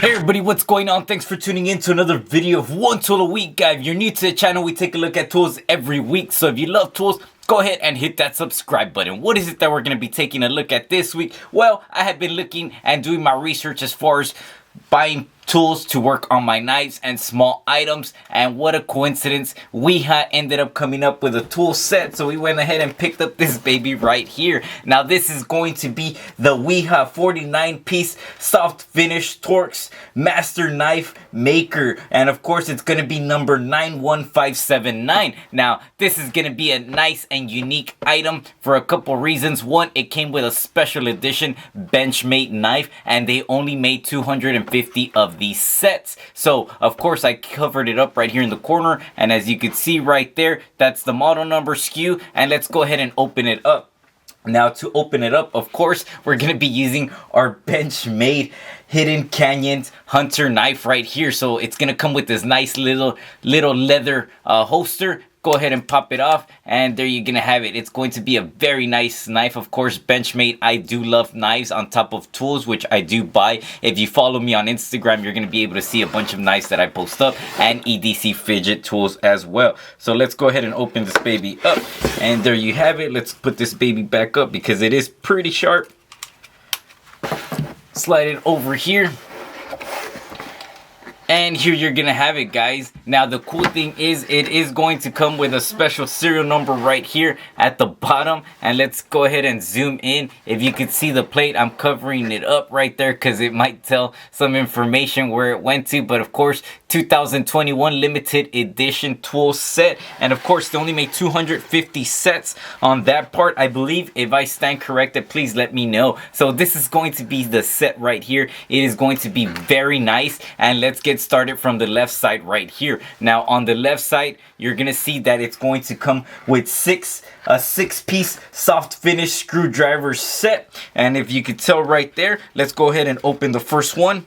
Hey everybody, what's going on? Thanks for tuning in to another video of one tool a week, guy. If you're new to the channel, we take a look at tools every week. So if you love tools, go ahead and hit that subscribe button. What is it that we're going to be taking a look at this week? Well, I have been looking and doing my research as far as buying tools to work on my knives and small items, and what a coincidence, Wiha ended up coming up with a tool set, so we went ahead and picked up this baby right here. Now this is going to be the Wiha 49 piece soft finish Torx master knife maker, and of course it's going to be number 91579. Now this is going to be a nice and unique item for a couple reasons. One, it came with a special edition Benchmade knife, and they only made 250 of these sets. So of course I covered it up right here in the corner, and as you can see right there, that's the model number, SKU, and let's go ahead and open it up. Now to open it up, of course, we're going to be using our Benchmade Hidden Canyons Hunter knife right here. So it's going to come with this nice little leather holster. Go ahead and pop it off, and there you're gonna have it. It's going to be a very nice knife. Of course, Benchmade, I do love knives on top of tools, which I do buy. If you follow me on Instagram, you're gonna be able to see a bunch of knives that I post up, and EDC fidget tools as well. So let's go ahead and open this baby up, and there you have it. Let's put this baby back up because it is pretty sharp. Slide it over here. And here you're gonna have it, guys. Now the cool thing is it is going to come with a special serial number right here at the bottom. And let's go ahead and zoom in. If you can see the plate, I'm covering it up right there because it might tell some information where it went to. But of course, 2021 limited edition tool set. And of course, they only made 250 sets on that part, I believe. If I stand corrected, please let me know. So this is going to be the set right here. It is going to be very nice. And let's get started from the left side right here. Now on the left side, you're gonna see that it's going to come with a six-piece soft finish screwdriver set. And if you could tell right there, let's go ahead and open the first one.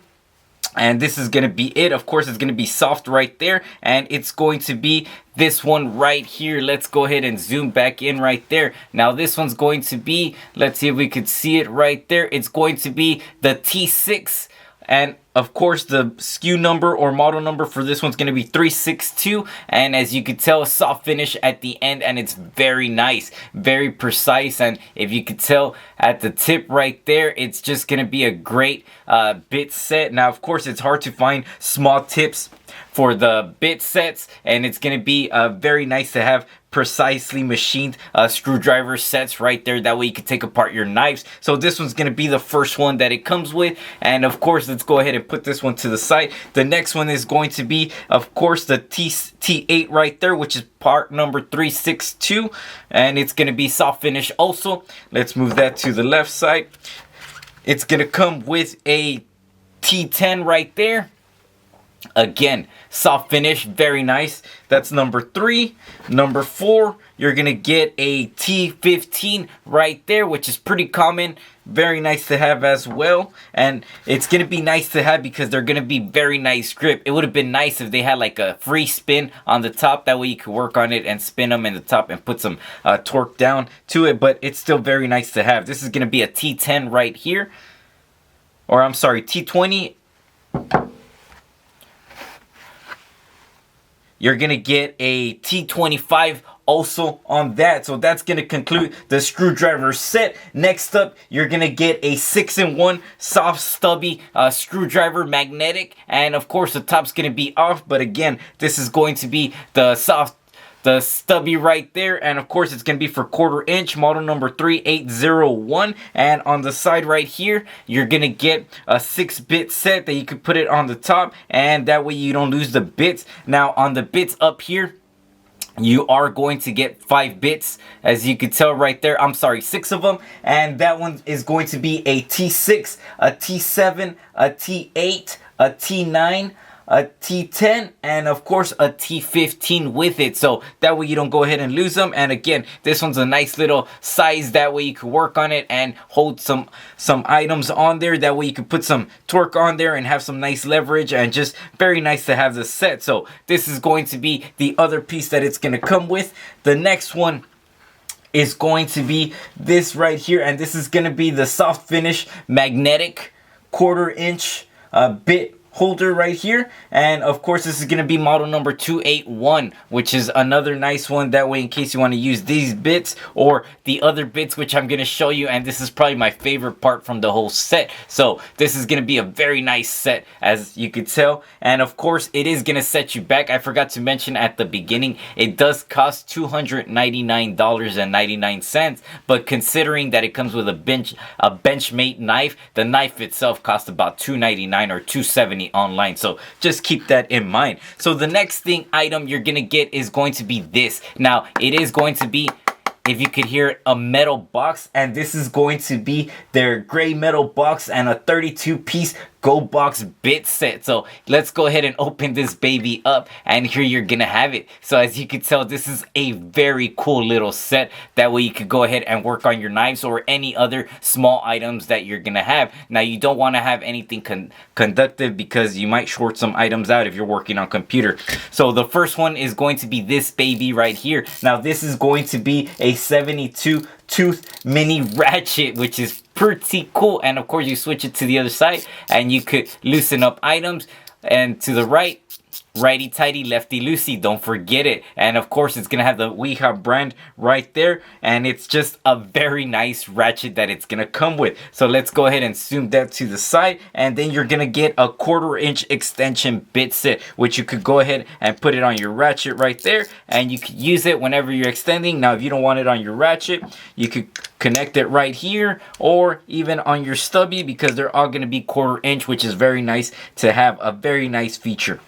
And this is going to be it. Of course, it's going to be soft right there. And it's going to be this one right here. Let's go ahead and zoom back in right there. Now, this one's going to be, let's see if we could see it right there. It's going to be the T6. And of course, the SKU number or model number for this one's going to be 362. And as you can tell, a soft finish at the end, and it's very nice, very precise. And if you could tell at the tip right there, it's just going to be a great bit set. Now, of course, it's hard to find small tips for the bit sets, and it's going to be very nice to have precisely machined screwdriver sets right there. That way you can take apart your knives. So this one's going to be the first one that it comes with. And of course, let's go ahead and put this one to the side. The next one is going to be, of course, the T8 right there, which is part number 362. And it's going to be soft finish also. Let's move that to the left side. It's going to come with a T10 right there. Again, soft finish, very nice. That's number 3. Number 4, you're gonna get a T15 right there, which is pretty common. Very nice to have as well. And it's gonna be nice to have because they're gonna be very nice grip. It would have been nice if they had like a free spin on the top. That way you could work on it and spin them in the top and put some torque down to it. But it's still very nice to have. This is gonna be a T10 right here. Or I'm sorry, T20. You're going to get a T25 also on that. So that's going to conclude the screwdriver set. Next up, you're going to get a 6-in-1 soft stubby screwdriver magnetic. And of course, the top's going to be off. But again, this is going to be the stubby right there, and of course it's going to be for 1/4 inch, model number 3801. And on the side right here, you're going to get a 6-bit set that you could put it on the top, and that way you don't lose the bits. Now on the bits up here, you are going to get 5 bits, as you can tell right there. I'm sorry, 6 of them. And that one is going to be a T6, a T7, a T8, a T9, a T10, and of course a T15 with it, so that way you don't go ahead and lose them. And again, this one's a nice little size, that way you can work on it and hold some items on there. That way you can put some torque on there and have some nice leverage, and just very nice to have this set. So this is going to be the other piece that it's going to come with. The next one is going to be this right here, and this is going to be the soft finish magnetic 1/4 inch bit holder right here. And of course, this is going to be model number 281, which is another nice one. That way, in case you want to use these bits or the other bits, which I'm going to show you. And this is probably my favorite part from the whole set. So this is going to be a very nice set, as you could tell. And of course, it is going to set you back. I forgot to mention at the beginning, it does cost $299.99. But considering that it comes with a Benchmade knife, the knife itself costs about $299 or $270 online. So just keep that in mind. So the next item you're gonna get is going to be this. Now it is going to be, if you could hear it, a metal box, and this is going to be their gray metal box and a 32-piece Go Box bit set. So let's go ahead and open this baby up, and here you're gonna have it. So as you can tell, this is a very cool little set. That way you could go ahead and work on your knives or any other small items that you're gonna have. Now you don't want to have anything conductive because you might short some items out if you're working on computer. So the first one is going to be this baby right here. Now this is going to be a 72 tooth mini ratchet, which is pretty cool. And of course you switch it to the other side and you could loosen up items, and to the right, righty tighty, lefty loosey, don't forget it. And of course it's gonna have the Wiha brand right there, and it's just a very nice ratchet that it's gonna come with. So let's go ahead and zoom that to the side, and then you're gonna get a 1/4-inch extension bit set, which you could go ahead and put it on your ratchet right there, and you could use it whenever you're extending. Now if you don't want it on your ratchet, you could connect it right here or even on your stubby, because they're all gonna be 1/4-inch, which is very nice to have, a very nice feature.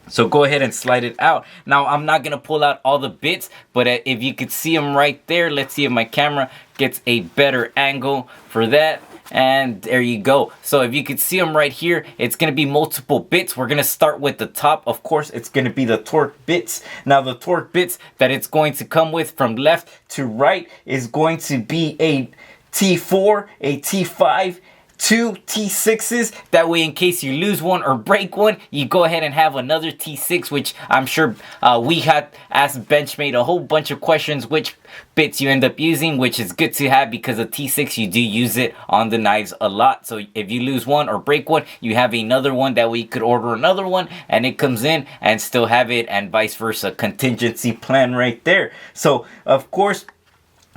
So go ahead and slide it out. Now I'm not going to pull out all the bits, but if you could see them right there, let's see if my camera gets a better angle for that. And there you go. So if you could see them right here, it's going to be multiple bits. We're going to start with the top. Of course, it's going to be the torque bits. Now the torque bits that it's going to come with from left to right is going to be a T4, a T5, 2 T6s. That way, in case you lose one or break one, you go ahead and have another T6, which I'm sure we had asked Benchmade a whole bunch of questions which bits you end up using, which is good to have because a T6, you do use it on the knives a lot. So if you lose one or break one, you have another one. That way you could order another one and it comes in and still have it, and vice versa. Contingency plan right there. So of course,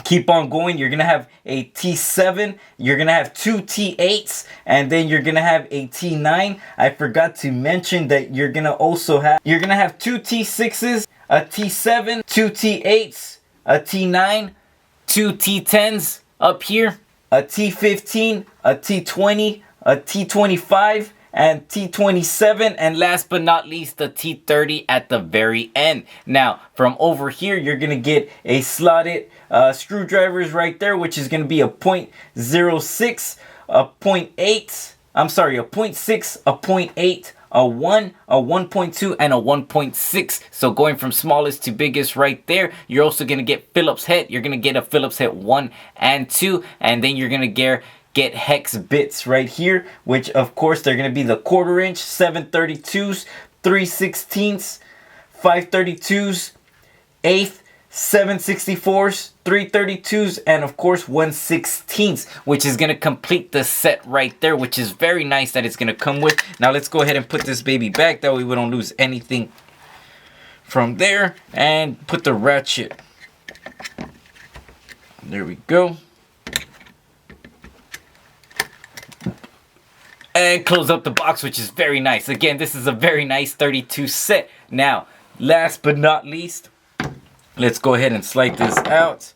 keep on going. You're gonna have a T7, you're gonna have 2 T8s, and then you're gonna have a T9. I forgot to mention that you're gonna also have 2 T6s, a T7, 2 T8s, a T9, 2 T10s up here, a T15, a T20, a T25, and T27, and last but not least, the T30 at the very end. Now, from over here, you're gonna get a slotted screwdrivers right there, which is gonna be a 0.06, a 0.8, I'm sorry, a 0.6, a 0.8, a 1, a 1.2, and a 1.6. So going from smallest to biggest right there. You're also gonna get Phillips head. You're gonna get a Phillips head 1 and 2, and then you're gonna get hex bits right here, which of course they're going to be the 1/4-inch, 7/32s, 3/16ths, 5/32s, 1/8, 7/64s, 3/32s, and of course 1/16, which is going to complete the set right there, which is very nice that it's going to come with. Now let's go ahead and put this baby back, that way we don't lose anything from there, and put the ratchet. There we go. And close up the box, which is very nice. Again, this is a very nice 32 set. Now, last but not least, let's go ahead and slide this out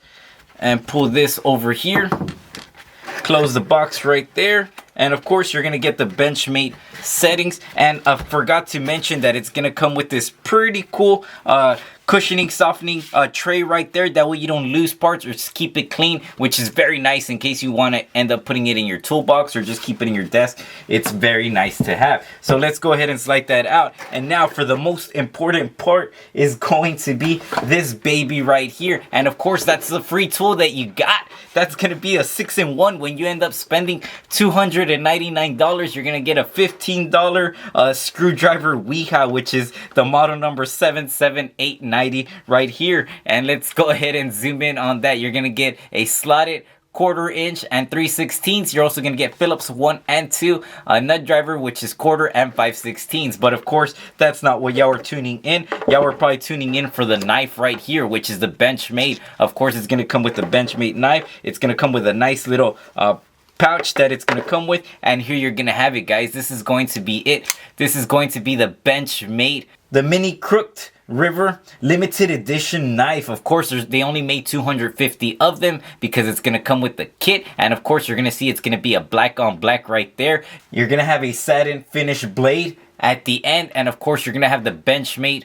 and pull this over here. Close the box right there. And of course, you're going to get the Benchmade settings. And I forgot to mention that it's going to come with this pretty cool cushioning, softening tray right there. That way you don't lose parts or just keep it clean, which is very nice in case you want to end up putting it in your toolbox or just keep it in your desk. It's very nice to have. So let's go ahead and slide that out. And now for the most important part is going to be this baby right here. And of course, that's the free tool that you got. That's going to be a 6-in-1. When you end up spending $299, you're going to get a $15 screwdriver Wiha, which is the model number 77890 right here. And let's go ahead and zoom in on that. You're going to get a slotted 1/4" and 3/16. You're also going to get Phillips 1 and 2, a nut driver, which is 1/4 and 5/16. But of course, that's not what y'all are tuning in. Y'all are probably tuning in for the knife right here, which is the Benchmade. Of course, it's going to come with the Benchmade knife. It's going to come with a nice little pouch that it's going to come with, and here you're going to have it, guys. This is going to be it. This is going to be the Benchmade, the mini crooked river limited edition knife. Of course, they only made 250 of them because it's going to come with the kit, and of course you're going to see it's going to be a black on black right there. You're going to have a satin finish blade at the end, and of course you're going to have the Benchmade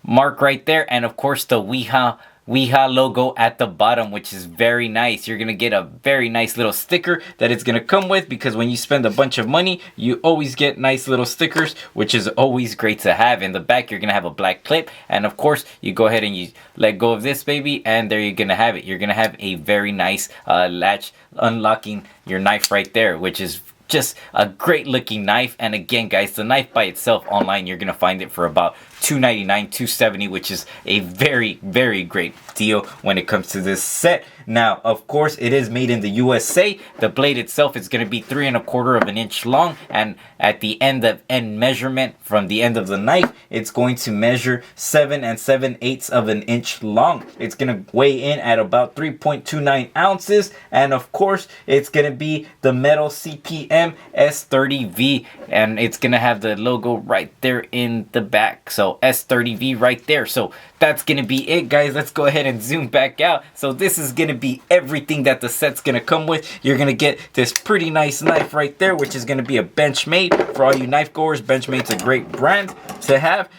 mark right there, and of course the Wiha logo at the bottom, which is very nice. You're going to get a very nice little sticker that it's going to come with, because when you spend a bunch of money, you always get nice little stickers, which is always great to have. In the back, you're going to have a black clip, and of course, you go ahead and you let go of this baby, and there you're going to have it. You're going to have a very nice latch unlocking your knife right there, which is just a great looking knife. And again, guys, the knife by itself online, you're going to find it for about $299, $270, which is a very, very great deal when it comes to this set. Now, of course, it is made in the USA. The blade itself is going to be 3 1/4 inch long, and at the end measurement from the end of the knife, it's going to measure 7 7/8 inch long. It's going to weigh in at about 3.29 ounces, and of course, it's going to be the metal CPM S30V, and it's going to have the logo right there in the back. So S30V right there. So that's going to be it, guys. Let's go ahead and zoom back out. So this is going to be everything that the set's going to come with. You're going to get this pretty nice knife right there, which is going to be a Benchmade. For all you knife goers, Benchmade's a great brand to have.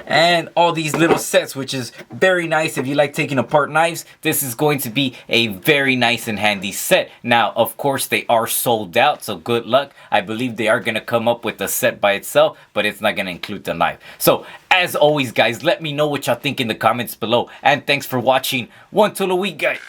And all these little sets, which is very nice if you like taking apart knives. This is going to be a very nice and handy set. Now, of course, they are sold out, so good luck. I believe they are going to come up with a set by itself, but it's not going to include the knife. So, as always, guys, let me know what y'all think in the comments below. And thanks for watching. One till a week, guys.